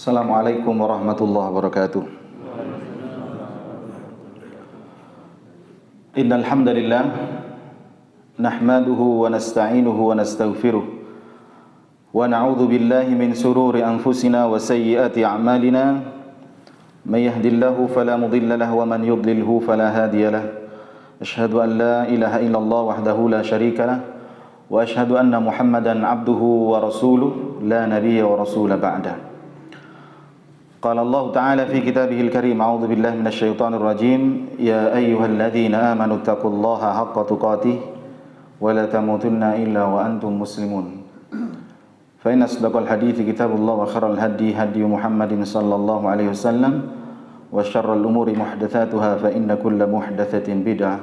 Assalamualaikum warahmatullahi wabarakatuh. Innal hamdalillah nahmaduhu wa nasta'inuhu wa nastaghfiruh wa na'udzu billahi min shururi anfusina wa sayyiati a'malina may yahdihillahu fala mudilla lahu wa man yudlilhu fala hadiya lahu. Asyhadu an la ilaha illallah wahdahu la syarika lahu wa asyhadu anna Muhammadan abduhu wa rasuluh la nabiyya wa rasula ba'da. قال الله تعالى في كتابه الكريم أعوذ بالله من الشيطان الرجيم يا أيها الذين آمنوا اتقوا الله حق تقاته ولا تموتن إلا وأنتم مسلمون فإن أصدق الحديث كتاب الله وخير الهدي هدي محمد صلى الله عليه وسلم وشر الأمور محدثاتها فإن كل محدثة بدعة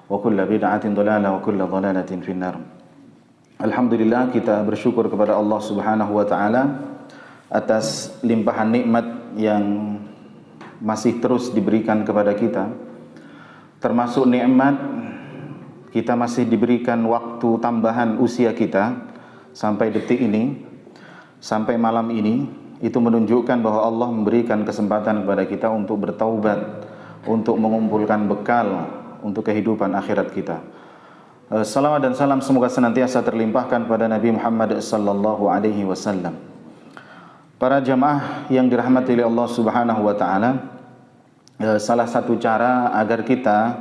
وكل بدعة ضلالة وكل ضلالة في النار. Alhamdulillah, kita bersyukur kepada Allah Subhanahu wa taala atas limpahan nikmat yang masih terus diberikan kepada kita. Termasuk nikmat kita masih diberikan waktu tambahan usia kita sampai detik ini, sampai malam ini. Itu menunjukkan bahwa Allah memberikan kesempatan kepada kita untuk bertaubat, untuk mengumpulkan bekal untuk kehidupan akhirat kita. Salawat dan salam semoga senantiasa terlimpahkan pada Nabi Muhammad sallallahu alaihi wasallam. Para jamaah yang dirahmati oleh Allah Subhanahu wa taala, salah satu cara agar kita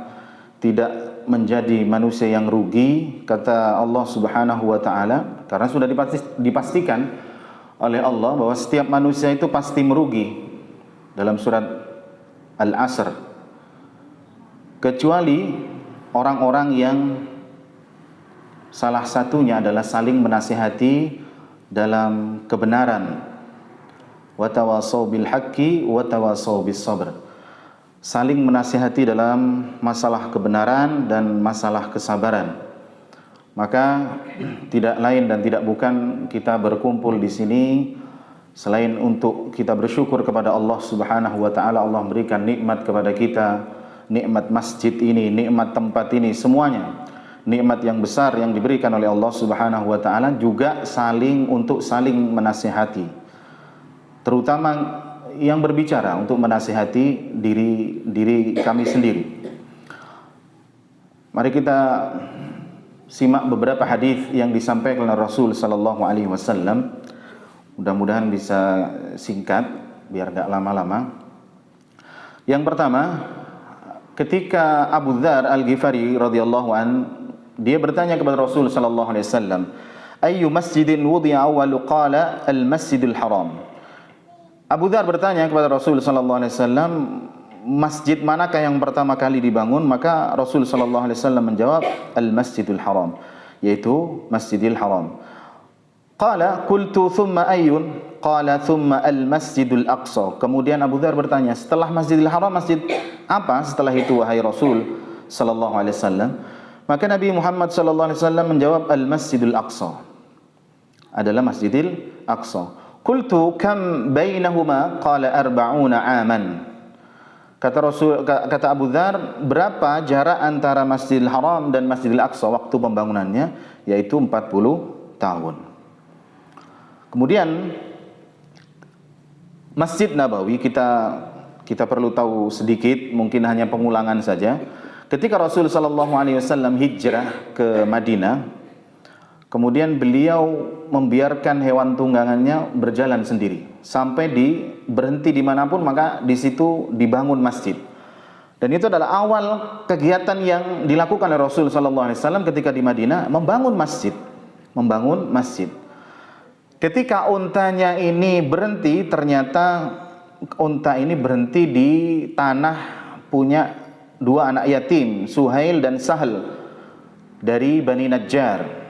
tidak menjadi manusia yang rugi, kata Allah Subhanahu wa taala, karena sudah dipastikan oleh Allah bahwa setiap manusia itu pasti merugi dalam surat Al-Asr, kecuali orang-orang yang salah satunya adalah saling menasihati dalam kebenaran. Wa tawasaw bil haqqi wa tawasaw bis sabr. Saling menasihati dalam masalah kebenaran dan masalah kesabaran. Maka tidak lain dan tidak bukan kita berkumpul di sini selain untuk kita bersyukur kepada Allah Subhanahu wa taala. Allah memberikan nikmat kepada kita, nikmat masjid ini, nikmat tempat ini, semuanya nikmat yang besar yang diberikan oleh Allah Subhanahu wa taala, juga untuk saling menasihati. Terutama yang berbicara untuk menasihati diri kami sendiri. Mari kita simak beberapa hadis yang disampaikan oleh Rasul sallallahu alaihi wasallam. Mudah-mudahan bisa singkat biar enggak lama-lama. Yang pertama, ketika Abu Dzar Al-Ghifari radhiyallahu an, dia bertanya kepada Rasul sallallahu alaihi wasallam, "Ayyu masjidin wudi'a awwalu?" Qala al-Masjidil Haram. Abu Dzar bertanya kepada Rasul sallallahu alaihi wasallam, masjid manakah yang pertama kali dibangun? Maka Rasul sallallahu alaihi wasallam menjawab, Al-Masjidil Haram, yaitu Masjidil Haram. Qala qultu thumma ayyun? Qala thumma al-Masjidul Aqsa. Kemudian Abu Dzar bertanya, setelah Masjidil Haram, masjid apa setelah itu wahai Rasul sallallahu alaihi wasallam? Maka Nabi Muhammad sallallahu alaihi wasallam menjawab, Al-Masjidul Aqsa, adalah Masjidil Aqsa. Qultu kam bainahuma? Qala 40 aman. Kata Abu Dzar, berapa jarak antara Masjidil Haram dan Masjidil Aqsa waktu pembangunannya? Yaitu 40 tahun. Kemudian Masjid Nabawi kita perlu tahu sedikit, mungkin hanya pengulangan saja. Ketika Rasul sallallahu alaihi wasallam hijrah ke Madinah, kemudian beliau membiarkan hewan tunggangannya berjalan sendiri sampai berhenti dimanapun, maka di situ dibangun masjid. Dan itu adalah awal kegiatan yang dilakukan oleh Rasul sallallahu alaihi wasallam ketika di Madinah, membangun masjid. Ketika untanya ini berhenti, ternyata unta ini berhenti di tanah punya dua anak yatim, Suhail dan Sahal dari Bani Najjar.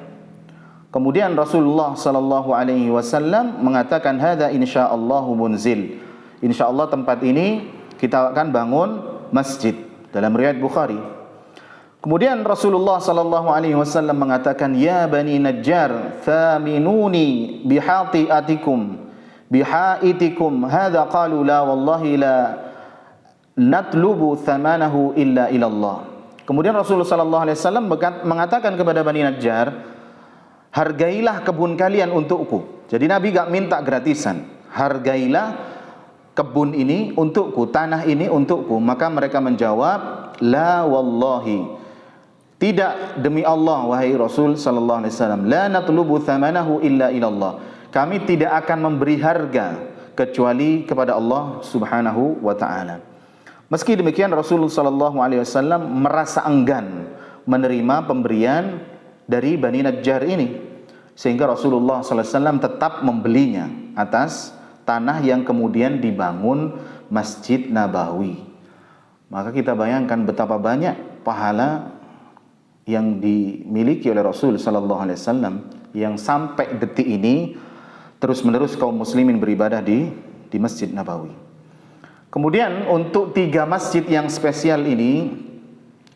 Kemudian Rasulullah sallallahu alaihi wasallam mengatakan, hadza insyaallahu munzil. Insyaallah tempat ini kita akan bangun masjid, dalam riwayat Bukhari. Kemudian Rasulullah sallallahu alaihi wasallam mengatakan, ya Bani Najjar, thaminuni bihaitikum hadza. Qalu la wallahi la natlubu thamanahu illa ilallah. Kemudian Rasulullah sallallahu alaihi wasallam mengatakan kepada Bani Najjar, hargailah kebun kalian untukku. Jadi Nabi gak minta gratisan, hargailah kebun ini untukku, tanah ini untukku. Maka mereka menjawab, la wallahi, tidak demi Allah wahai Rasul sallallahu alaihi wasallam, la natlubu thamanahu illa ilallah, kami tidak akan memberi harga kecuali kepada Allah Subhanahu wa taala. Meski demikian Rasulullah sallallahu alaihi wasallam merasa enggan menerima pemberian dari Bani Najjar ini, sehingga Rasulullah sallallahu alaihi wasallam tetap membelinya atas tanah yang kemudian dibangun Masjid Nabawi. Maka kita bayangkan betapa banyak pahala yang dimiliki oleh Rasul sallallahu alaihi wasallam yang sampai detik ini terus-menerus kaum muslimin beribadah di Masjid Nabawi. Kemudian untuk 3 masjid yang spesial ini,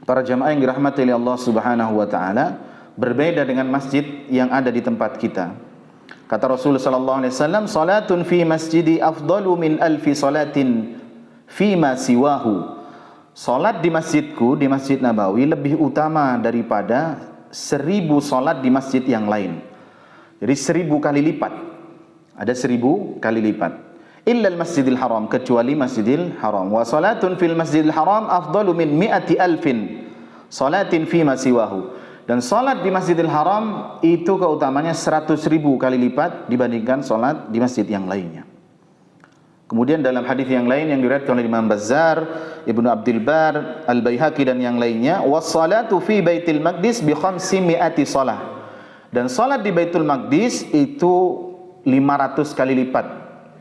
para jamaah yang dirahmati oleh Allah Subhanahu wa taala, berbeda dengan masjid yang ada di tempat kita. Kata Rasul sallallahu alaihi wasallam, salatun fi masjidi afdalu min alfi salatin fi ma siwahu. Salat di masjidku, di Masjid Nabawi, lebih utama daripada 1000 salat di masjid yang lain. Jadi 1000 kali lipat. Ada 1000 kali lipat. Illa al-Masjidil Haram, kecuali Masjidil Haram. Wa salatun fil Masjidil Haram afdalu min mi'ati alfin salatin fi ma siwahu. Dan salat di Masjidil Haram itu keutamanya 100.000 kali lipat dibandingkan salat di masjid yang lainnya. Kemudian dalam hadis yang lain yang diriwayatkan oleh Imam Bazzar, Ibnu Abdul Bar, Al-Baihaqi dan yang lainnya, was-salatu fi Baitul Maqdis bi 500 shalah. Dan salat di Baitul Maqdis itu 500 kali lipat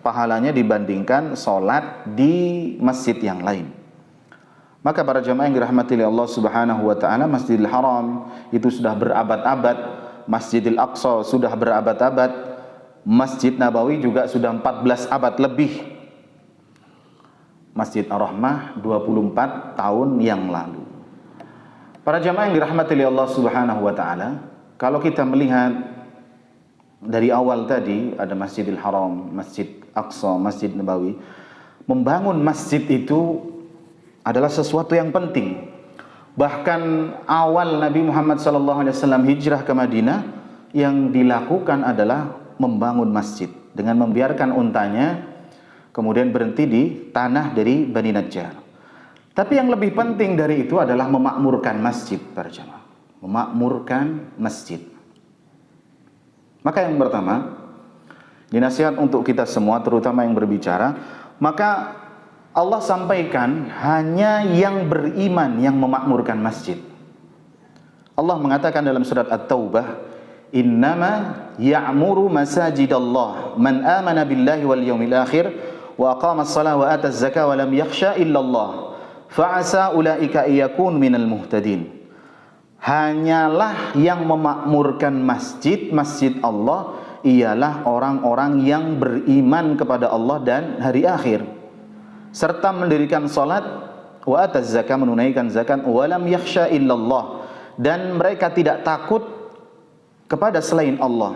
pahalanya dibandingkan salat di masjid yang lain. Maka para jamaah yang dirahmati oleh Allah Subhanahu wa taala, Masjidil Haram itu sudah berabad-abad, Masjidil Aqsa sudah berabad-abad, Masjid Nabawi juga sudah 14 abad lebih. Masjid Ar-Rahmah 24 tahun yang lalu. Para jamaah yang dirahmati oleh Allah Subhanahu wa taala, kalau kita melihat dari awal tadi ada Masjidil Haram, Masjid Aqsa, Masjid Nabawi, membangun masjid itu adalah sesuatu yang penting. Bahkan awal Nabi Muhammad SAW hijrah ke Madinah, yang dilakukan adalah membangun masjid dengan membiarkan untanya kemudian berhenti di tanah dari Bani Najjar. Tapi yang lebih penting dari itu adalah memakmurkan masjid, para jamaah. Memakmurkan masjid. Maka yang pertama, dinasihat untuk kita semua, terutama yang berbicara, maka Allah sampaikan hanya yang beriman yang memakmurkan masjid. Allah mengatakan dalam surat At-Taubah, innama ya'muru masajidallah man amana billahi wal yawmil akhir wa aqama as-salah wa ata az-zakah wa lam yakhsha illallah fa'asa ulaika iyakun minal muhtadin. Hanyalah yang memakmurkan masjid, masjid Allah, ialah orang-orang yang beriman kepada Allah dan hari akhir, serta mendirikan salat, wa ataz zakah, menunaikan zakat, wa lam yakhsha illallah, dan mereka tidak takut kepada selain Allah.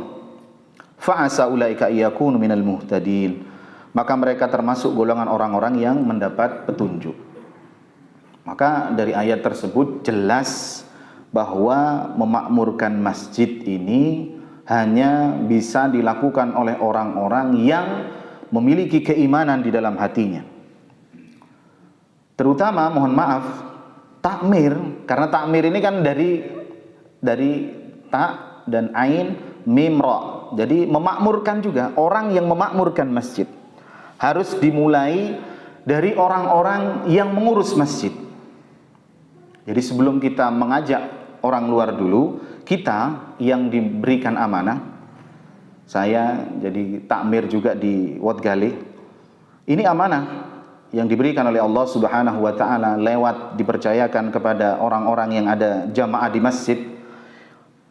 Fa'asa ulaika iyakunu minal muhtadin, maka mereka termasuk golongan orang-orang yang mendapat petunjuk. Maka dari ayat tersebut jelas bahwa memakmurkan masjid ini hanya bisa dilakukan oleh orang-orang yang memiliki keimanan di dalam hatinya. Terutama, mohon maaf, takmir, karena takmir ini kan dari ta dan ain mim ra. Jadi memakmurkan juga, orang yang memakmurkan masjid harus dimulai dari orang-orang yang mengurus masjid. Jadi sebelum kita mengajak orang luar dulu, kita yang diberikan amanah, saya jadi takmir juga di Wat Galih, ini amanah yang diberikan oleh Allah Subhanahu wa taala lewat dipercayakan kepada orang-orang yang ada jamaah di masjid.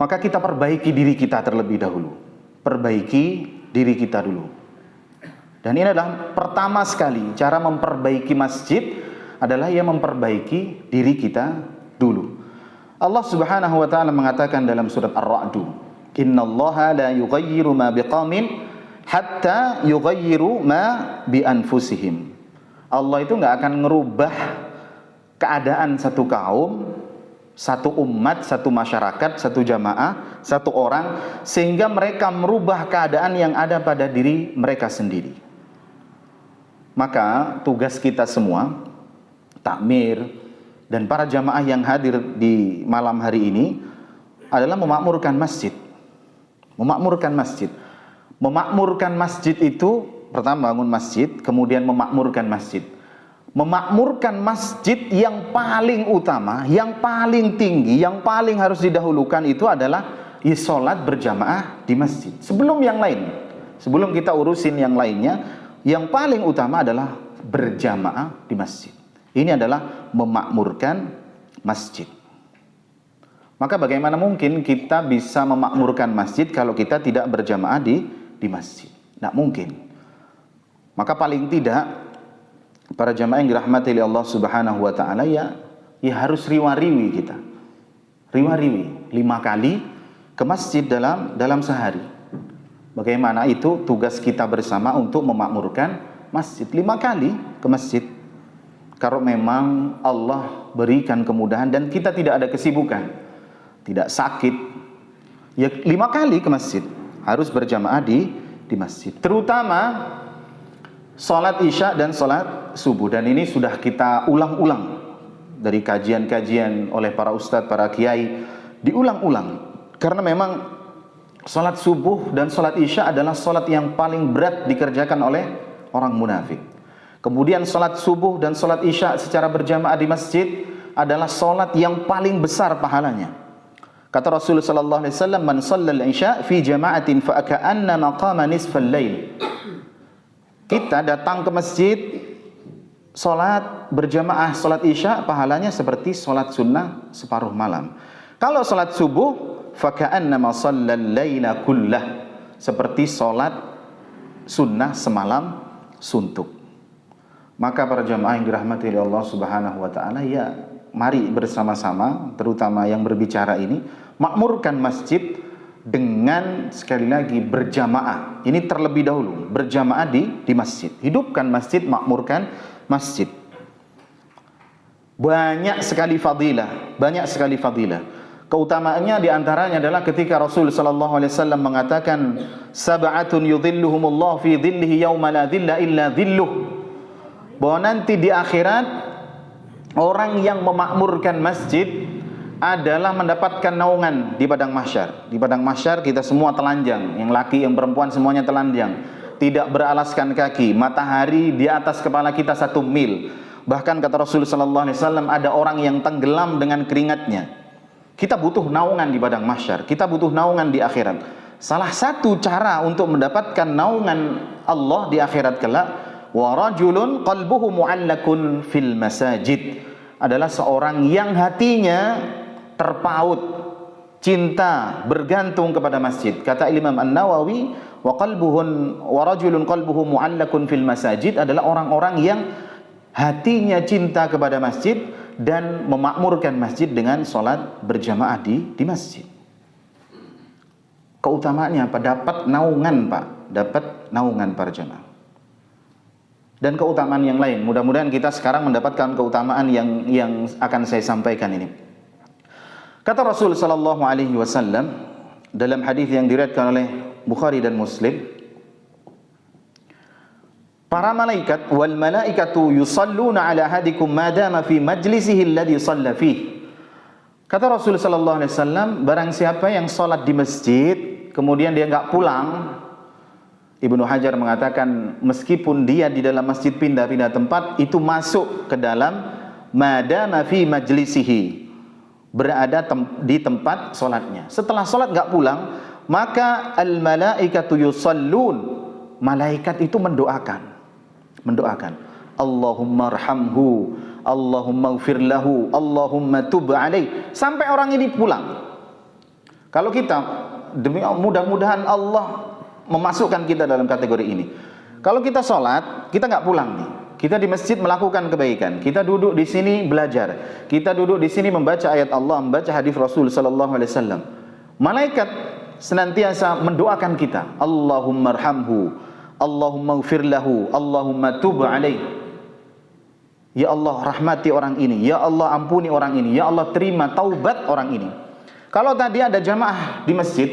Maka kita perbaiki diri kita terlebih dahulu. Perbaiki diri kita dulu. Dan ini adalah pertama sekali cara memperbaiki masjid adalah yang memperbaiki diri kita dulu. Allah Subhanahu wa taala mengatakan dalam surat Ar-Ra'd, "Innallaha la yughayyiru ma biqaumin hatta yughayyiru ma bi anfusihim." Allah itu enggak akan merubah keadaan satu kaum, satu umat, satu masyarakat, satu jamaah, satu orang, sehingga mereka merubah keadaan yang ada pada diri mereka sendiri. Maka tugas kita semua, takmir dan para jamaah yang hadir di malam hari ini adalah memakmurkan masjid. Memakmurkan masjid. Memakmurkan masjid itu pertama bangun masjid, kemudian memakmurkan masjid. Memakmurkan masjid yang paling utama, yang paling tinggi, yang paling harus didahulukan itu adalah sholat berjamaah di masjid. Sebelum yang lain, sebelum kita urusin yang lainnya, yang paling utama adalah berjamaah di masjid. Ini adalah memakmurkan masjid. Maka bagaimana mungkin kita bisa memakmurkan masjid kalau kita tidak berjamaah di masjid? Tidak mungkin. Maka paling tidak para jamaah yang dirahmati oleh Allah Subhanahu wa taala ya harus riwa-riwi kita. Riwa-riwi 5 kali ke masjid dalam sehari. Bagaimana itu tugas kita bersama untuk memakmurkan masjid 5 kali ke masjid. Kalau memang Allah berikan kemudahan dan kita tidak ada kesibukan, tidak sakit, ya 5 kali ke masjid. Harus berjamaah di masjid. Terutama sholat isya dan sholat subuh. Dan ini sudah kita ulang-ulang dari kajian-kajian oleh para ustadz, para kiai, diulang-ulang. Karena memang sholat subuh dan sholat isya adalah sholat yang paling berat dikerjakan oleh orang munafik. Kemudian sholat subuh dan sholat isya secara berjamaah di masjid adalah sholat yang paling besar pahalanya. Kata Rasulullah sallallahu alaihi wasallam, "Man shallal isya fi jama'atin fa ka'anna maqama nisfal lail." Kita datang ke masjid, sholat berjamaah sholat isya pahalanya seperti sholat sunnah separuh malam. Kalau sholat subuh, fa ka'anna shallal laila kullah, seperti sholat sunnah semalam suntuk. Maka para jamaah yang dirahmati oleh Allah Subhanahu wa taala, ya mari bersama-sama, terutama yang berbicara ini, makmurkan masjid dengan sekali lagi berjamaah. Ini terlebih dahulu berjamaah di masjid. Hidupkan masjid, makmurkan masjid. Banyak sekali fadilah, banyak sekali fadilah. Keutamaannya diantaranya adalah ketika Rasul sallallahu alaihi wasallam mengatakan, "Sab'atun yudhilluhumullah fi dhillihi yauma la dhilla illa dhilluh." Bahwa nanti di akhirat orang yang memakmurkan masjid adalah mendapatkan naungan di padang mahsyar. Di padang mahsyar kita semua telanjang, yang laki yang perempuan semuanya telanjang, tidak beralaskan kaki, matahari di atas kepala kita 1 mil. Bahkan kata Rasul sallallahu alaihi wasallam, ada orang yang tenggelam dengan keringatnya. Kita butuh naungan di padang mahsyar, kita butuh naungan di akhirat. Salah satu cara untuk mendapatkan naungan Allah di akhirat kelak, wa rajulun qalbuhu mu'allakun fil masajid, adalah seorang yang hatinya terpaut cinta bergantung kepada masjid. Kata Imam An-Nawawi, wa rajulun qalbuhu mu'allakun fil masajid adalah orang-orang yang hatinya cinta kepada masjid dan memakmurkan masjid dengan sholat berjamaah di masjid. Keutamaannya apa? Dapat naungan, Pak. Dapat naungan para jamaah. Dan keutamaan yang lain, mudah-mudahan kita sekarang mendapatkan keutamaan yang akan saya sampaikan ini. Kata Rasul sallallahu alaihi wasallam dalam hadis yang diriwayatkan oleh Bukhari dan Muslim, para malaikat wal malaikatu yusalluna ala ahadikum ma dama fi majlisihi alladhi shalla fihi. Kata Rasul sallallahu alaihi wasallam, barang siapa yang salat di masjid kemudian dia enggak pulang, Ibnu Hajar mengatakan meskipun dia di dalam masjid pindah-pindah tempat, itu masuk ke dalam madama fi majlisihi, berada di tempat solatnya. Setelah solat enggak pulang, maka al malaikatu yusallun, malaikat itu mendoakan. Allahumma arhamhu, Allahumma ighfir lahu, Allahumma tub alaih, sampai orang ini pulang. Kalau kita, demi mudah-mudahan Allah memasukkan kita dalam kategori ini. Kalau kita sholat, kita nggak pulang nih. Kita di masjid melakukan kebaikan. Kita duduk di sini belajar. Kita duduk di sini membaca ayat Allah, membaca hadis Rasul sallallahu alaihi wasallam. Malaikat senantiasa mendoakan kita. Allahumma arhamhu, Allahumma ighfir lahu, Allahumma tub alaih. Ya Allah, rahmati orang ini. Ya Allah, ampuni orang ini. Ya Allah, terima taubat orang ini. Kalau tadi ada jamaah di masjid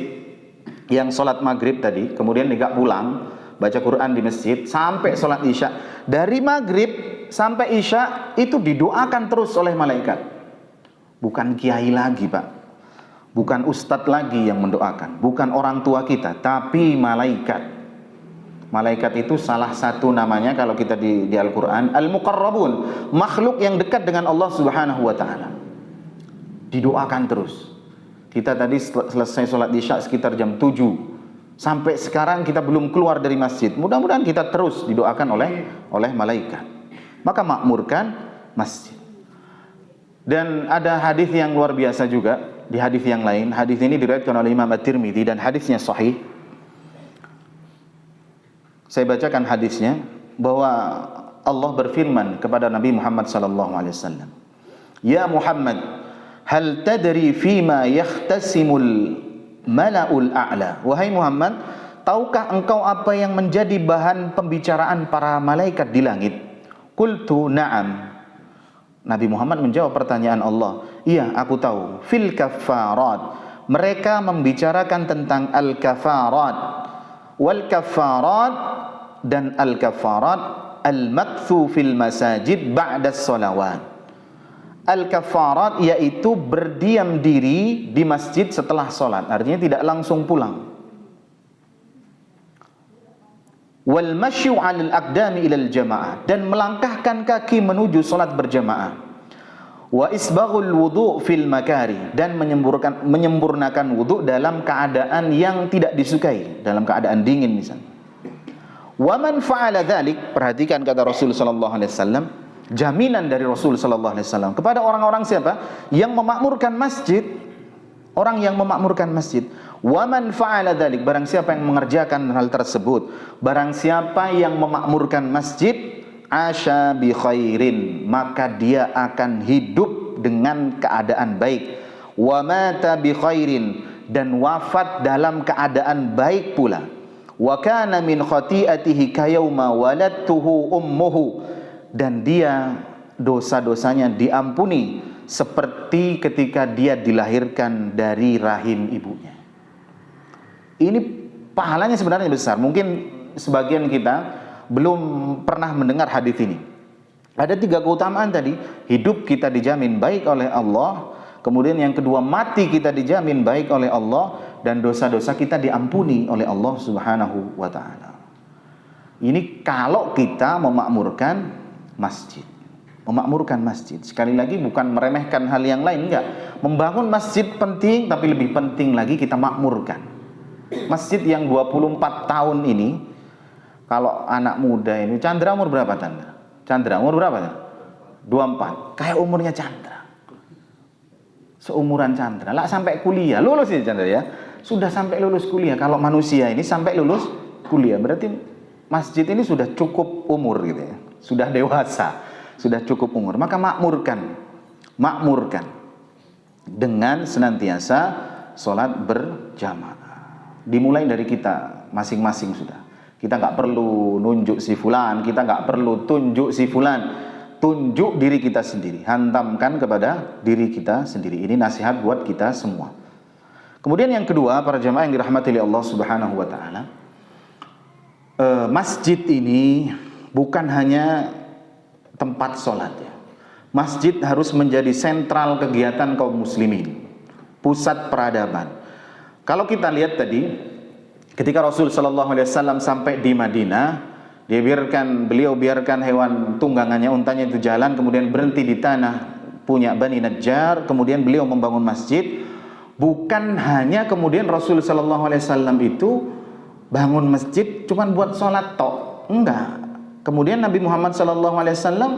yang sholat maghrib tadi, kemudian dia nggak pulang, baca Quran di masjid sampai sholat isya. Dari maghrib sampai isya itu didoakan terus oleh malaikat. Bukan kiai lagi, Pak. Bukan ustadz lagi yang mendoakan, bukan orang tua kita, tapi malaikat. Malaikat itu salah satu namanya kalau kita di Al-Quran, Al-Muqarrabun, makhluk yang dekat dengan Allah Subhanahu wa Ta'ala. Didoakan terus. Kita tadi selesai sholat isya sekitar jam 7. Sampai sekarang kita belum keluar dari masjid. Mudah-mudahan kita terus didoakan oleh malaikat. Maka makmurkan masjid. Dan ada hadis yang luar biasa juga di hadis yang lain. Hadis ini diriwayatkan oleh Imam At-Tirmidzi dan hadisnya sahih. Saya bacakan hadisnya bahwa Allah berfirman kepada Nabi Muhammad sallallahu alaihi wasallam, "Ya Muhammad, hal tadri fima yahtasimul mala'ul a'la?" Wahai Muhammad, tahukah engkau apa yang menjadi bahan pembicaraan para malaikat di langit? Qultu na'am. Nabi Muhammad menjawab pertanyaan Allah, "Iya, aku tahu. Fil kafarat." Mereka membicarakan tentang al-kafarat. Wal kafarat dan al-kafarat al-makthu fil masajid ba'da sholawat. Al-kafarat yaitu berdiam diri di masjid setelah sholat, artinya tidak langsung pulang. Wal masyu 'alal aqdami ilal jamaah, dan melangkahkan kaki menuju sholat berjamaah. Wa isbaghul wudu' fil makari, dan menyempurnakan wudu' dalam keadaan yang tidak disukai, dalam keadaan dingin misalnya. Wa man fa'ala dzalik, perhatikan kata Rasul sallallahu alaihi wasallam, jaminan dari Rasul sallallahu alaihi wasallam kepada orang-orang siapa? Yang memakmurkan masjid, orang yang memakmurkan masjid. Wa man fa'ala dzalik, barang siapa yang mengerjakan hal tersebut, barang siapa yang memakmurkan masjid, asya bi khairin, maka dia akan hidup dengan keadaan baik. Wa mata bi khairin, dan wafat dalam keadaan baik pula. Wa kana min khati'atihi kayauma waladtuhu ummuhu, dan dia dosa-dosanya diampuni seperti ketika dia dilahirkan dari rahim ibunya. Ini pahalanya sebenarnya besar. Mungkin sebagian kita belum pernah mendengar hadis ini. Ada 3 keutamaan tadi. Hidup kita dijamin baik oleh Allah. Kemudian yang kedua, mati kita dijamin baik oleh Allah. Dan dosa-dosa kita diampuni oleh Allah Subhanahu wa ta'ala. Ini kalau kita memakmurkan masjid. Memakmurkan masjid. Sekali lagi bukan meremehkan hal yang lain, enggak. Membangun masjid penting, tapi lebih penting lagi kita makmurkan. Masjid yang 24 tahun ini, kalau anak muda ini, Chandra umur berapa Chandra? Chandra umur berapa? 24. Kayak umurnya Chandra. Seumuran Chandra. Lah sampai kuliah, lulus ya Chandra ya. Sudah sampai lulus kuliah. Kalau manusia ini sampai lulus kuliah, berarti masjid ini sudah cukup umur gitu ya. Sudah dewasa, sudah cukup umur. Maka makmurkan dengan senantiasa sholat berjamaah. Dimulai dari kita masing-masing sudah. Kita nggak perlu nunjuk si fulan, kita nggak perlu tunjuk si fulan. Tunjuk diri kita sendiri, hantamkan kepada diri kita sendiri. Ini nasihat buat kita semua. Kemudian yang kedua, para jamaah yang dirahmati oleh Allah Subhanahu wa ta'ala, masjid ini bukan hanya tempat sholat ya. Masjid harus menjadi sentral kegiatan kaum muslimin, pusat peradaban. Kalau kita lihat tadi, ketika Rasul Shallallahu Alaihi Wasallam sampai di Madinah, beliau biarkan hewan tunggangannya, untanya itu jalan, kemudian berhenti di tanah punya Bani Najjar, kemudian beliau membangun masjid. Bukan hanya kemudian Rasul Shallallahu Alaihi Wasallam itu bangun masjid cuman buat sholat tok, enggak. Kemudian Nabi Muhammad Shallallahu Alaihi Wasallam,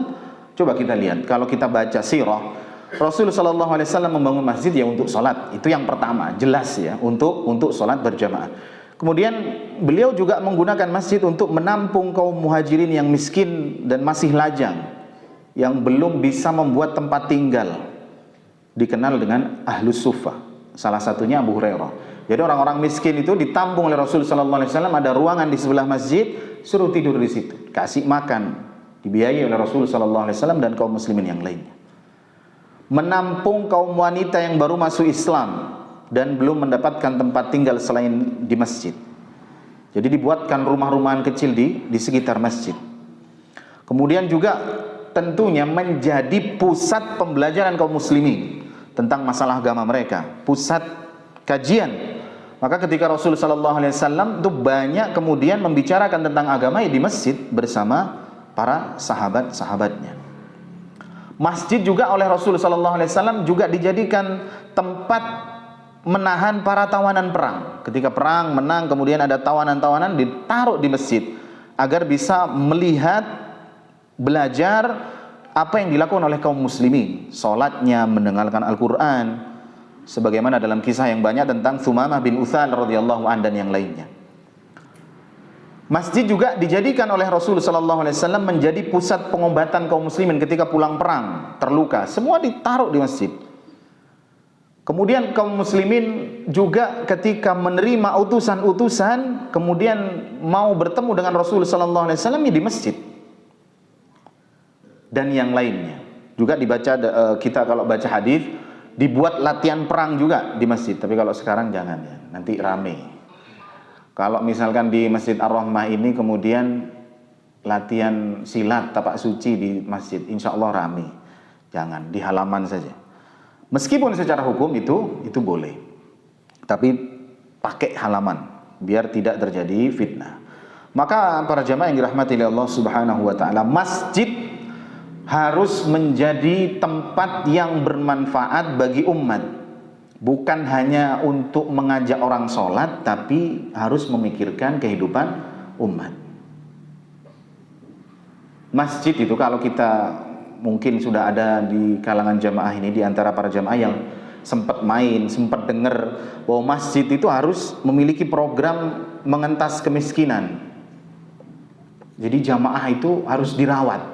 coba kita lihat, kalau kita baca sirah, Rasul Shallallahu Alaihi Wasallam membangun masjid ya untuk sholat, itu yang pertama, jelas ya, untuk sholat berjamaah. Kemudian beliau juga menggunakan masjid untuk menampung kaum muhajirin yang miskin dan masih lajang, yang belum bisa membuat tempat tinggal, dikenal dengan Ahlus Suffah, salah satunya Abu Hurairah. Jadi orang-orang miskin itu ditampung oleh Rasul Shallallahu Alaihi Wasallam, ada ruangan di sebelah masjid, suruh tidur di situ, kasih makan, dibiayai oleh Rasul Shallallahu Alaihi Wasallam dan kaum muslimin yang lainnya. Menampung kaum wanita yang baru masuk Islam dan belum mendapatkan tempat tinggal selain di masjid. Jadi dibuatkan rumah-rumahan kecil di sekitar masjid. Kemudian juga tentunya menjadi pusat pembelajaran kaum muslimin tentang masalah agama mereka, pusat kajian. Maka ketika Rasul sallallahu alaihi wasallam itu banyak kemudian membicarakan tentang agama di masjid bersama para sahabat-sahabatnya. Masjid juga oleh Rasul sallallahu alaihi wasallam juga dijadikan tempat menahan para tawanan perang. Ketika perang menang, kemudian ada tawanan-tawanan ditaruh di masjid agar bisa melihat, belajar apa yang dilakukan oleh kaum muslimin, salatnya, mendengarkan Al-Qur'an, sebagaimana dalam kisah yang banyak tentang Thumamah bin Utsal radhiyallahu an dan yang lainnya. Masjid juga dijadikan oleh Rasul sallallahu alaihi wasallam menjadi pusat pengobatan kaum muslimin ketika pulang perang, terluka, semua ditaruh di masjid. Kemudian kaum muslimin juga ketika menerima utusan-utusan kemudian mau bertemu dengan Rasul sallallahu alaihi wasallam di masjid. Dan yang lainnya. Juga dibaca kita kalau baca hadis dibuat latihan perang juga di masjid, tapi kalau sekarang jangan ya, nanti rame. Kalau misalkan di Masjid Ar-Rahmah ini kemudian latihan silat tapak suci di masjid, insya Allah rame. Jangan, di halaman saja. Meskipun secara hukum itu boleh, tapi pakai halaman biar tidak terjadi fitnah. Maka para jamaah yang dirahmati oleh Allah Subhanahu wa taala, masjid harus menjadi tempat yang bermanfaat bagi umat. Bukan hanya untuk mengajak orang sholat, tapi harus memikirkan kehidupan umat. Masjid itu kalau kita mungkin sudah ada di kalangan jamaah ini, di antara para jamaah yang sempat main, sempat dengar bahwa masjid itu harus memiliki program mengentas kemiskinan. Jadi jamaah itu harus dirawat,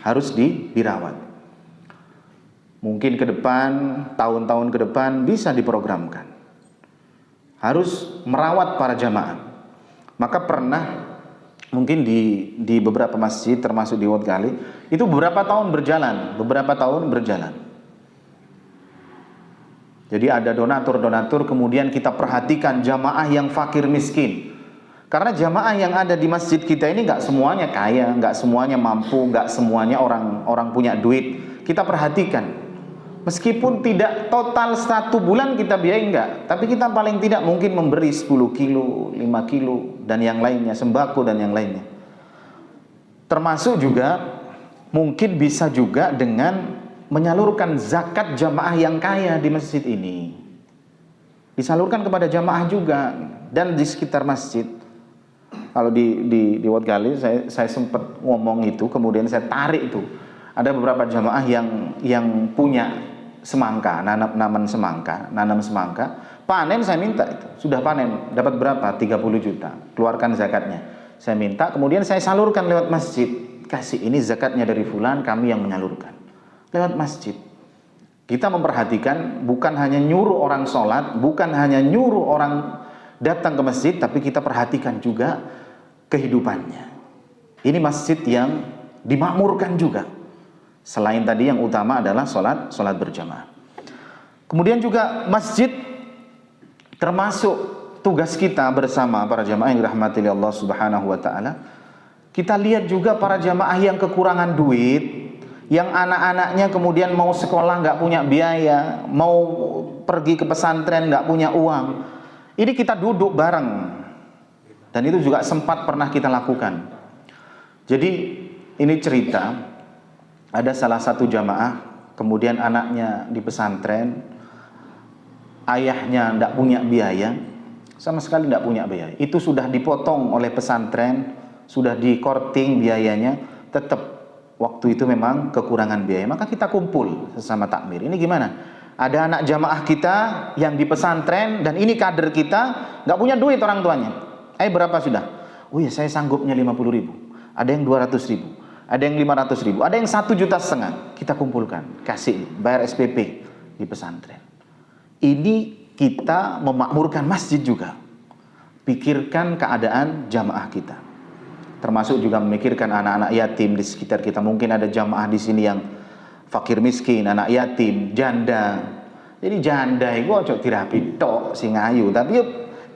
harus dirawat. Mungkin ke depan, tahun-tahun ke depan bisa diprogramkan. Harus merawat para jamaah. Maka pernah mungkin di beberapa masjid termasuk di Wat Gali itu beberapa tahun berjalan. Jadi ada donatur kemudian kita perhatikan jamaah yang fakir miskin. Karena jamaah yang ada di masjid kita ini nggak semuanya kaya, nggak semuanya mampu, nggak semuanya orang punya duit. Kita perhatikan. Meskipun tidak total 1 bulan kita biayai enggak, tapi kita paling tidak mungkin memberi 10 kilo, 5 kilo, dan yang lainnya, sembako dan yang lainnya. Termasuk juga, mungkin bisa juga dengan menyalurkan zakat jamaah yang kaya di masjid ini. Disalurkan kepada jamaah juga, dan di sekitar masjid. Kalau di Wat Gali, saya sempat ngomong itu, kemudian saya tarik itu. Ada beberapa jamaah yang punya semangka, nanam semangka, panen saya minta itu, sudah panen, dapat berapa? 30 juta, keluarkan zakatnya. Saya minta, kemudian saya salurkan lewat masjid, kasih ini zakatnya dari fulan, kami yang menyalurkan. Lewat masjid. Kita memperhatikan bukan hanya nyuruh orang sholat, bukan hanya nyuruh orang datang ke masjid, tapi kita perhatikan juga kehidupannya. Ini masjid yang dimakmurkan juga. Selain tadi yang utama adalah sholat berjamaah. Kemudian juga masjid termasuk tugas kita bersama para jamaah yang dirahmati oleh Allah Subhanahu wa taala. Kita lihat juga para jamaah yang kekurangan duit, yang anak-anaknya kemudian mau sekolah nggak punya biaya, mau pergi ke pesantren nggak punya uang. Ini kita duduk bareng. Dan itu juga sempat pernah kita lakukan. Jadi ini cerita. Ada salah satu jamaah, kemudian anaknya di pesantren, ayahnya tidak punya biaya, sama sekali tidak punya biaya. Itu sudah dipotong oleh pesantren, sudah di-korting biayanya, tetap waktu itu memang kekurangan biaya. Maka kita kumpul sesama takmir. Ini gimana? Ada anak jamaah kita yang di pesantren, dan ini kader kita, nggak punya duit orang tuanya. Berapa sudah? Oh ya, saya sanggupnya 50.000. Ada yang 200.000. Ada yang 500.000, ada yang 1,5 juta. Kita kumpulkan, kasih, bayar SPP di pesantren. Ini kita memakmurkan masjid juga. Pikirkan keadaan jamaah kita. Termasuk juga memikirkan anak-anak yatim di sekitar kita. Mungkin ada jamaah di sini yang fakir miskin, anak yatim, janda. Jadi janda itu ojo dirapi tok sing ayu, tapi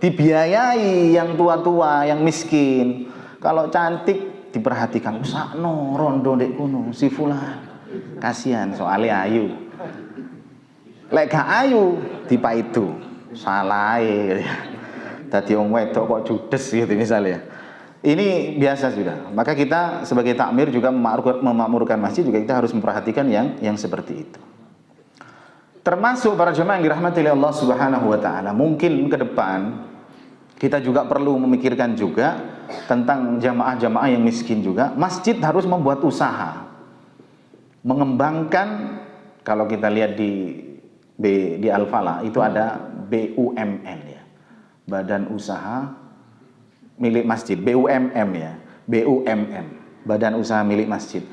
dibiayai yang tua-tua, yang miskin. Kalau cantik diperhatikan, sakno rondo ndek kono si fulan. Kasihan soalnya ayu. Lek gak ayu dipaidu. Salahe. Dadi wong wedok kok judes gitu misalnya. Ini biasa sudah. Maka kita sebagai takmir juga memakmurkan masjid juga kita harus memperhatikan yang seperti itu. Termasuk para jemaah yang dirahmati oleh Allah Subhanahu wa taala, mungkin ke depan kita juga perlu memikirkan juga tentang jamaah-jamaah yang miskin juga. Masjid harus membuat usaha mengembangkan. Kalau kita lihat di Al-Falah itu ada BUMN ya, Badan Usaha Milik Masjid, BUMM ya, BUMM, Badan Usaha Milik Masjid.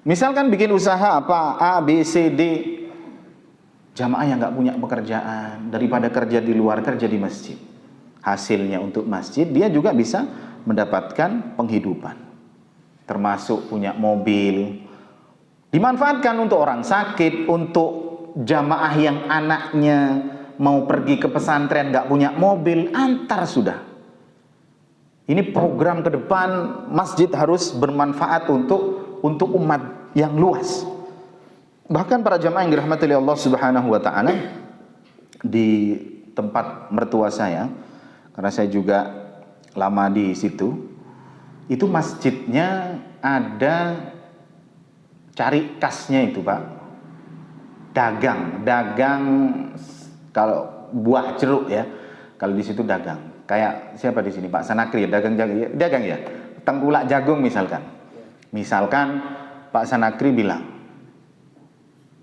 Misalkan bikin usaha apa A, B, C, D, jamaah yang nggak punya pekerjaan, daripada kerja di luar, kerja di masjid. Hasilnya untuk masjid dia juga bisa mendapatkan penghidupan, termasuk punya mobil, dimanfaatkan untuk orang sakit, untuk jamaah yang anaknya mau pergi ke pesantren nggak punya mobil, antar sudah. Ini program ke depan masjid harus bermanfaat untuk umat yang luas. Bahkan para jamaah yang dirahmati oleh Allah Subhanahu wa taala, di tempat mertua saya, karena saya juga lama di situ, itu masjidnya ada cari kasnya itu Pak, dagang kalau buah jeruk ya, kalau di situ dagang. Kayak siapa di sini Pak Sanakri, dagang ya, tengkulak jagung misalkan. Misalkan Pak Sanakri bilang,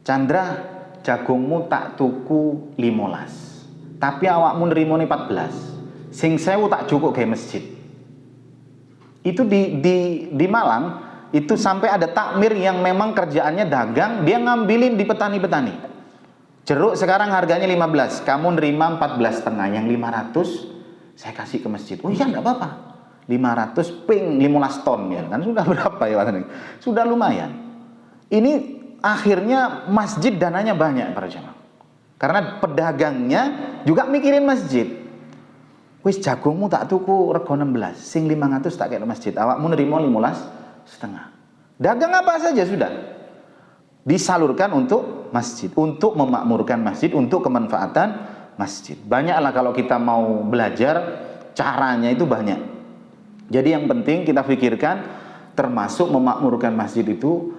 Chandra, jagungmu tak tuku 15, tapi awakmu nerimone 14. Sing sewu tak cukup kayak masjid. Itu di Malang itu sampai ada takmir yang memang kerjaannya dagang, dia ngambilin di petani-petani. Jeruk sekarang harganya 15, kamu nerima 14,5, yang 500 saya kasih ke masjid. Oh iya enggak apa-apa. 500 ping 15 ton ya kan, sudah berapa ya Pak? Sudah lumayan. Ini akhirnya masjid dananya banyak para jemaah. Karena pedagangnya juga mikirin masjid. Wis jagungmu tak tuku rego 16, sing 500 tak kena masjid. Awakmu nerima 15,5. Dagang apa saja sudah disalurkan untuk masjid, untuk memakmurkan masjid, untuk kemanfaatan masjid. Banyaklah kalau kita mau belajar, caranya itu banyak. Jadi yang penting kita pikirkan, termasuk memakmurkan masjid itu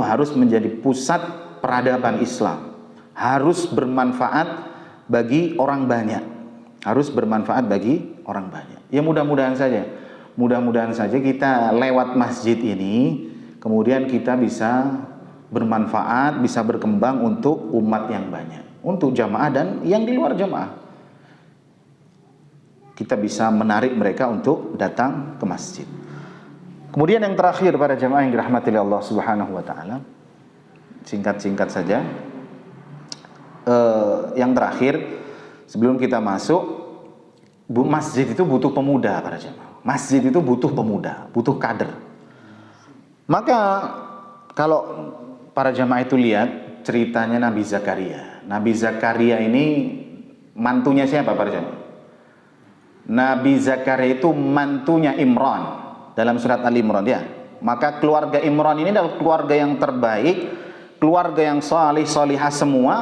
harus menjadi pusat peradaban Islam, harus bermanfaat bagi orang banyak, harus bermanfaat bagi orang banyak. Ya mudah-mudahan saja kita lewat masjid ini kemudian kita bisa bermanfaat, bisa berkembang untuk umat yang banyak, untuk jamaah dan yang di luar jamaah. Kita bisa menarik mereka untuk datang ke masjid. Kemudian yang terakhir para jamaah yang dirahmati oleh Allah Subhanahu wa taala, singkat-singkat saja. Yang terakhir sebelum kita masuk, masjid itu butuh pemuda para jamaah. Masjid itu butuh pemuda, butuh kader. Maka kalau para jamaah itu lihat ceritanya Nabi Zakaria. Nabi Zakaria ini mantunya siapa para jamaah? Nabi Zakaria itu mantunya Imran dalam surat Al-Imran ya. Maka keluarga Imran ini adalah keluarga yang terbaik, keluarga yang salih salihah semua,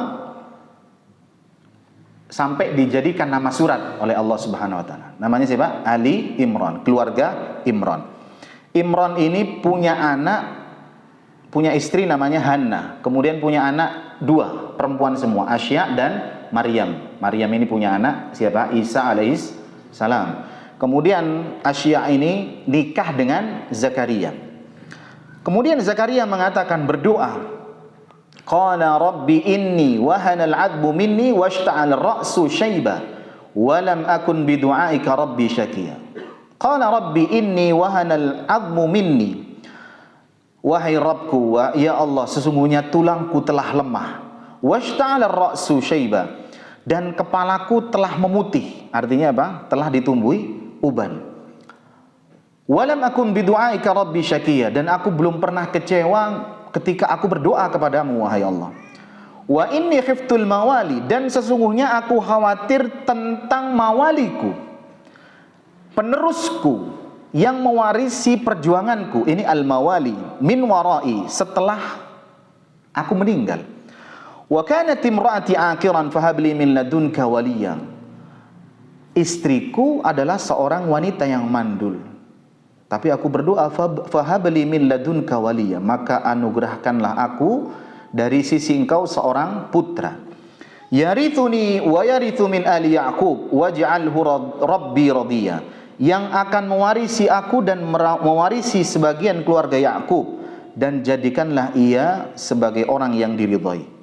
sampai dijadikan nama surat oleh Allah Subhanahu wa taala. Namanya siapa? Ali Imran, keluarga Imran. Imran ini punya istri namanya Hanna, kemudian punya anak 2, perempuan semua, Asya dan Maryam. Maryam ini punya anak siapa? Isa alaihissalam. Kemudian Asya ini nikah dengan Zakaria. Kemudian Zakaria mengatakan, berdoa, qala rabbi inni wahana al-'adbu minni washta'ala ar-ra'su shayba wa lam akun bi du'aika rabbi syakiya. Qala rabbi inni wahana al-'admu minni, wahai Rabbku, ya Allah, sesungguhnya tulangku telah lemah, washta'ala ar-ra'su shayba, dan kepalaku telah memutih. Artinya apa? Telah ditumbuhi uban. Walam akun bidu'aika rabbi syakiya, dan aku belum pernah kecewa ketika aku berdoa kepadamu wahai Allah. Wa inni khiftul mawali, dan sesungguhnya aku khawatir tentang mawaliku, penerusku yang mewarisi perjuanganku. Ini al-mawali min warai, setelah aku meninggal. Wa kanat imraati akiran fahabli min ladunka waliya. Istriku adalah seorang wanita yang mandul, tapi aku berdoa fahabli min ladunka waliya, maka anugerahkanlah aku dari sisi engkau seorang putra. Yarithuni wa yarithu min ali Yaqub waj'alhu rabbi radiya, yang akan mewarisi aku dan mewarisi sebagian keluarga Yakub, dan jadikanlah ia sebagai orang yang diridhai.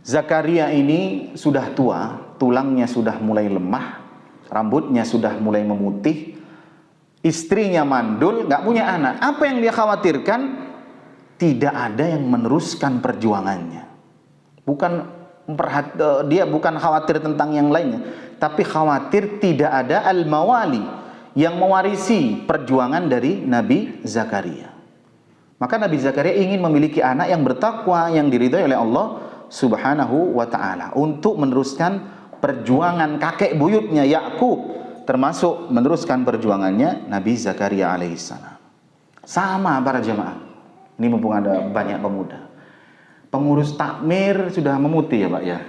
Zakaria ini sudah tua, tulangnya sudah mulai lemah, rambutnya sudah mulai memutih, istrinya mandul, nggak punya anak. Apa yang dia khawatirkan? Tidak ada yang meneruskan perjuangannya. Dia bukan khawatir tentang yang lainnya, tapi khawatir tidak ada al-mawali yang mewarisi perjuangan dari Nabi Zakaria. Maka Nabi Zakaria ingin memiliki anak yang bertakwa, yang diridhai oleh Allah Subhanahu wa ta'ala, untuk meneruskan perjuangan kakek buyutnya Yakub, termasuk meneruskan perjuangannya Nabi Zakaria alaihissalam. Sama para jemaah. Ini mumpung ada banyak pemuda. Pengurus takmir sudah memutih ya Pak ya.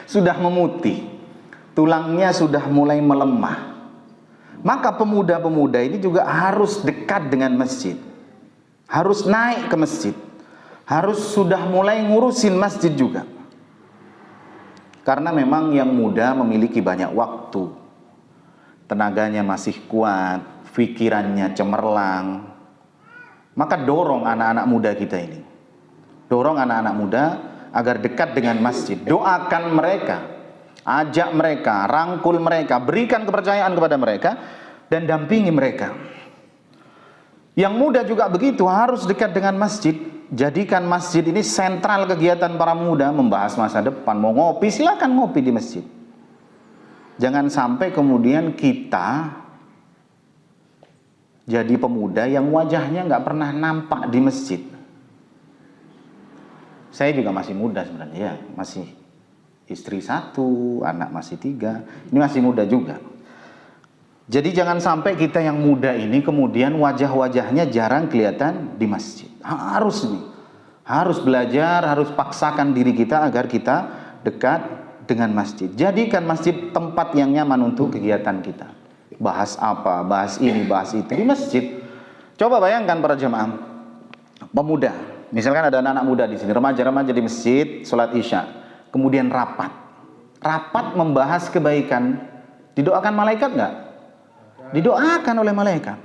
Sudah memutih. Tulangnya sudah mulai melemah. Maka pemuda-pemuda ini juga harus dekat dengan masjid. Harus naik ke masjid. Harus sudah mulai ngurusin masjid juga. Karena memang yang muda memiliki banyak waktu. Tenaganya masih kuat, pikirannya cemerlang. Maka dorong anak-anak muda kita ini. Dorong anak-anak muda agar dekat dengan masjid. Doakan mereka, ajak mereka, rangkul mereka, berikan kepercayaan kepada mereka, dan dampingi mereka. Yang muda juga begitu, harus dekat dengan masjid. Jadikan masjid ini sentral kegiatan para muda, membahas masa depan. Mau ngopi, silakan ngopi di masjid. Jangan sampai kemudian kita jadi pemuda yang wajahnya nggak pernah nampak di masjid. Saya juga masih muda sebenarnya, ya, masih istri 1, anak masih 3, ini masih muda juga. Jadi jangan sampai kita yang muda ini kemudian wajah-wajahnya jarang kelihatan di masjid. Harus nih, harus belajar, harus paksakan diri kita agar kita dekat dengan masjid. Jadikan masjid tempat yang nyaman untuk kegiatan kita. Bahas apa, bahas ini, bahas itu di masjid. Coba bayangkan para jemaah, pemuda, misalkan ada anak-anak muda di sini, remaja-remaja di masjid, sholat isya, kemudian rapat membahas kebaikan, didoakan malaikat nggak? Didoakan oleh malaikat.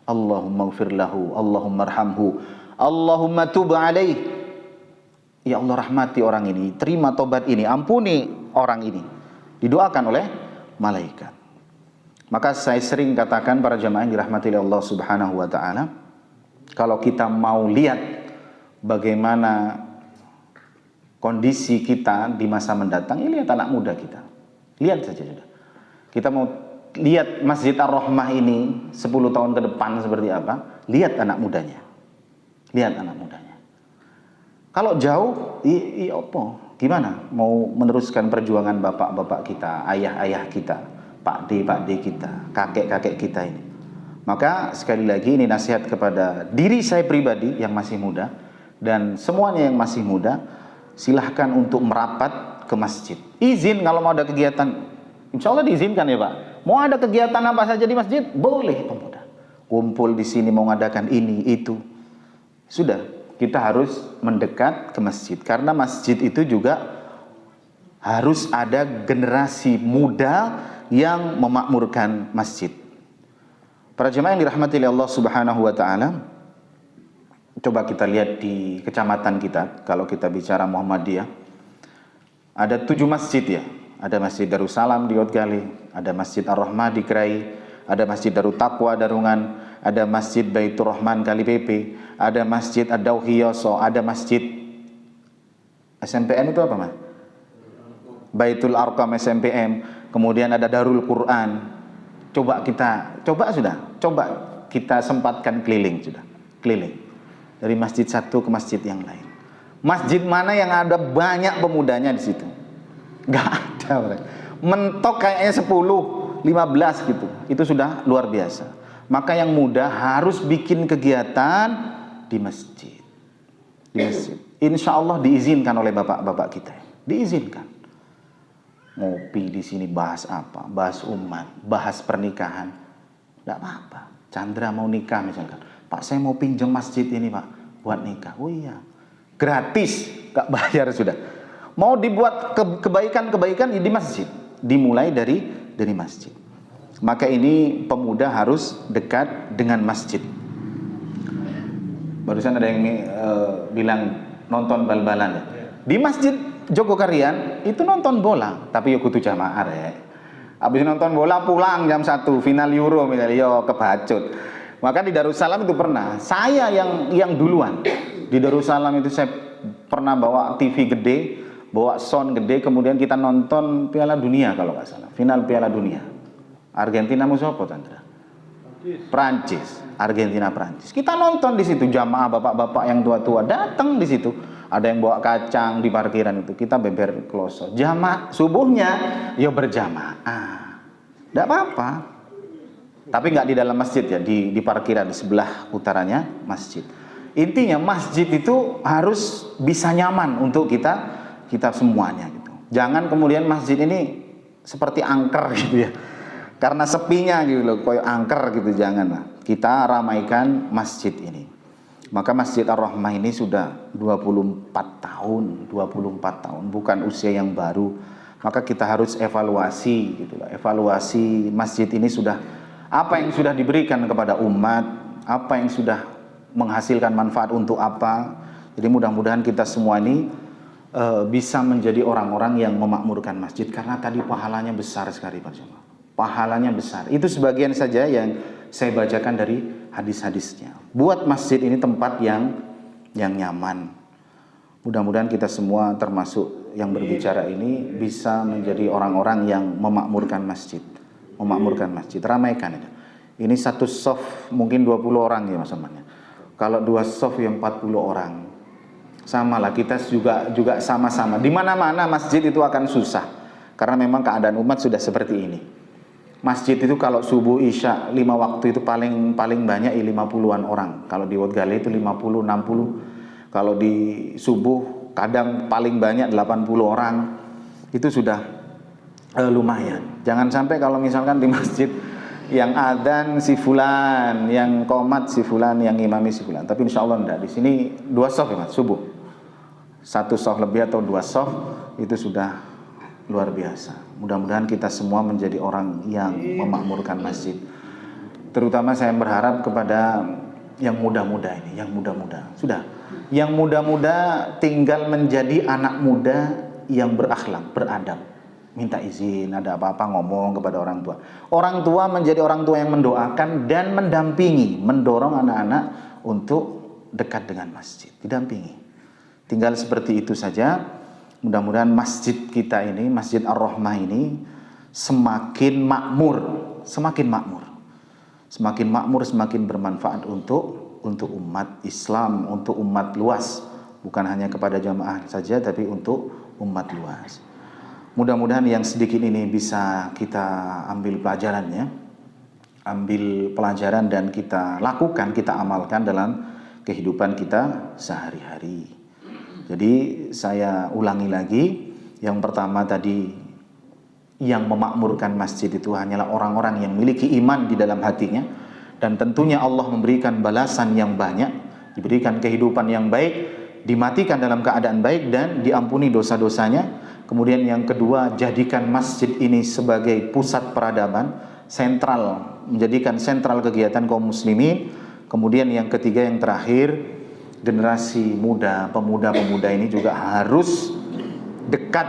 Allahumma gfir lahu, Allahumma arhamhu, Allahumma tub alaih. Ya Allah, rahmati orang ini, terima tobat ini, ampuni orang ini. Didoakan oleh malaikat. Maka saya sering katakan para jamaah yang dirahmati oleh Allah Subhanahu wa ta'ala, kalau kita mau lihat bagaimana kondisi kita di masa mendatang, ya lihat anak muda kita. Lihat saja sudah. Kita mau lihat Masjid Ar-Rahmah ini 10 tahun ke depan seperti apa, lihat anak mudanya. Lihat anak mudanya. Kalau jauh, apa? Gimana mau meneruskan perjuangan bapak-bapak kita, ayah-ayah kita, pakde kita, kakek-kakek kita ini. Maka sekali lagi ini nasihat kepada diri saya pribadi yang masih muda, dan semuanya yang masih muda, silahkan untuk merapat ke masjid. Izin kalau mau ada kegiatan, insya Allah diizinkan ya Pak. Mau ada kegiatan apa saja di masjid, boleh pemuda. Kumpul di sini mau mengadakan ini, itu. Sudah, kita harus mendekat ke masjid. Karena masjid itu juga harus ada generasi muda yang memakmurkan masjid. Para jemaah yang dirahmati oleh Allah Subhanahu wa ta'ala, coba kita lihat di kecamatan kita, kalau kita bicara Muhammadiyah, ada 7 masjid ya. Ada Masjid Darussalam di Otgali, ada Masjid Ar-Rahmah di Krai, ada Masjid Darut Taqwa Darungan, ada Masjid Baitur Rahman Kalipepe, ada Masjid Ad-Dauhi Yoso, ada Masjid SMPM itu apa Mas? Baitul Arqam SMPM, kemudian ada Darul Quran. Coba kita sempatkan keliling sudah, keliling dari masjid satu ke masjid yang lain. Masjid mana yang ada banyak pemudanya di situ? Nggak ada, bro. Mentok kayaknya 10, 15 gitu. Itu sudah luar biasa. Maka yang muda harus bikin kegiatan di masjid. Di masjid. Insya Allah diizinkan oleh bapak-bapak kita. Diizinkan. Ngopi di sini bahas apa? Bahas umat, bahas pernikahan. Nggak apa-apa. Chandra mau nikah misalkan. Pak, saya mau pinjam masjid ini, Pak, buat nikah. Oh iya. Gratis, nggak bayar sudah. Mau dibuat kebaikan-kebaikan di masjid. Dimulai dari masjid. Maka ini pemuda harus dekat dengan masjid. Barusan ada yang bilang nonton bal-balan ya. Di masjid Jogokarian itu nonton bola, tapi yo kudu jamaah ya. Habis nonton bola pulang jam 1 final Euro misalnya yo kebacut. Maka di Darussalam itu pernah saya yang duluan. Di Darussalam itu saya pernah bawa TV gede, bawa sound gede, kemudian kita nonton Piala Dunia kalau nggak salah, final Piala Dunia. Argentina musuh apa, Tandra? Prancis, Argentina Prancis. Kita nonton di situ, jamaah bapak-bapak yang tua-tua datang di situ. Ada yang bawa kacang di parkiran itu. Kita beber kloso. Jamaah subuhnya yo berjamaah. Enggak apa-apa. Tapi nggak di dalam masjid ya, di parkiran di sebelah utaranya masjid. Intinya masjid itu harus bisa nyaman untuk kita semuanya gitu. Jangan kemudian masjid ini seperti angker gitu ya. Karena sepinya gitu loh, kayak angker gitu, janganlah. Kita ramaikan masjid ini. Maka Masjid Ar-Rahmah ini sudah 24 tahun, bukan usia yang baru. Maka kita harus evaluasi gitu loh. Evaluasi masjid ini sudah apa yang sudah diberikan kepada umat, apa yang sudah menghasilkan manfaat untuk apa. Jadi mudah-mudahan kita semua ini bisa menjadi orang-orang yang memakmurkan masjid, karena tadi pahalanya besar sekali, Pak Jemaah. Pahalanya besar. Itu sebagian saja yang saya bacakan dari hadis-hadisnya. Buat masjid ini tempat yang nyaman. Mudah-mudahan kita semua termasuk yang berbicara ini bisa menjadi orang-orang yang memakmurkan masjid. Memakmurkan masjid, ramaikan itu. Ini satu soft mungkin 20 orang ya Mas Amannya. Kalau 2 soft yang 40 orang. Sama lah, kita juga sama-sama. Di mana-mana masjid itu akan susah. Karena memang keadaan umat sudah seperti ini. Masjid itu kalau subuh isya 5 waktu itu paling banyak 50-an orang. Kalau di Wodgale itu 50, 60. Kalau di subuh kadang paling banyak 80 orang. Itu sudah lumayan. Jangan sampai kalau misalkan di masjid yang adzan si fulan, yang qomat si fulan, yang imami si fulan. Tapi insya Allah enggak. Di sini 2 soft ya Mas, subuh. 1 soft lebih atau 2 soft itu sudah luar biasa. Mudah-mudahan kita semua menjadi orang yang memakmurkan masjid. Terutama saya berharap kepada yang muda-muda ini, yang muda-muda. Sudah, yang muda-muda tinggal menjadi anak muda yang berakhlak, beradab. Minta izin, ada apa-apa ngomong kepada orang tua. Orang tua menjadi orang tua yang mendoakan dan mendampingi, mendorong anak-anak untuk dekat dengan masjid, didampingi. Tinggal seperti itu saja. Mudah-mudahan masjid kita ini, Masjid Ar-Rahmah ini semakin makmur, semakin makmur. Semakin makmur, semakin bermanfaat untuk umat Islam, untuk umat luas. Bukan hanya kepada jamaah saja, tapi untuk umat luas. Mudah-mudahan yang sedikit ini bisa kita ambil pelajarannya, ambil pelajaran dan kita lakukan, kita amalkan dalam kehidupan kita sehari-hari. Jadi saya ulangi lagi, yang pertama tadi, yang memakmurkan masjid itu hanyalah orang-orang yang memiliki iman di dalam hatinya, dan tentunya Allah memberikan balasan yang banyak, diberikan kehidupan yang baik, dimatikan dalam keadaan baik dan diampuni dosa-dosanya. Kemudian yang kedua, jadikan masjid ini sebagai pusat peradaban, sentral, menjadikan sentral kegiatan kaum muslimin. Kemudian yang ketiga, yang terakhir, generasi muda, pemuda-pemuda ini juga harus dekat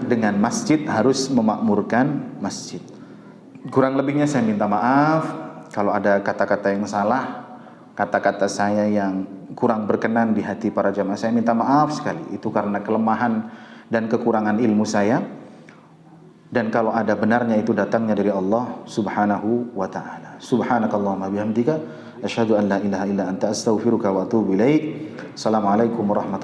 dengan masjid, harus memakmurkan masjid. Kurang lebihnya saya minta maaf kalau ada kata-kata yang salah, kata-kata saya yang kurang berkenan di hati para jamaah. Saya minta maaf sekali, itu karena kelemahan dan kekurangan ilmu saya. Dan kalau ada benarnya itu datangnya dari Allah Subhanahu wa ta'ala. Subhanakallahumma bihamdika asyhadu an la ilaha illa anta astaghfiruka wa atubu ilaik. Assalamualaikum warahmatullahi wabarakatuh.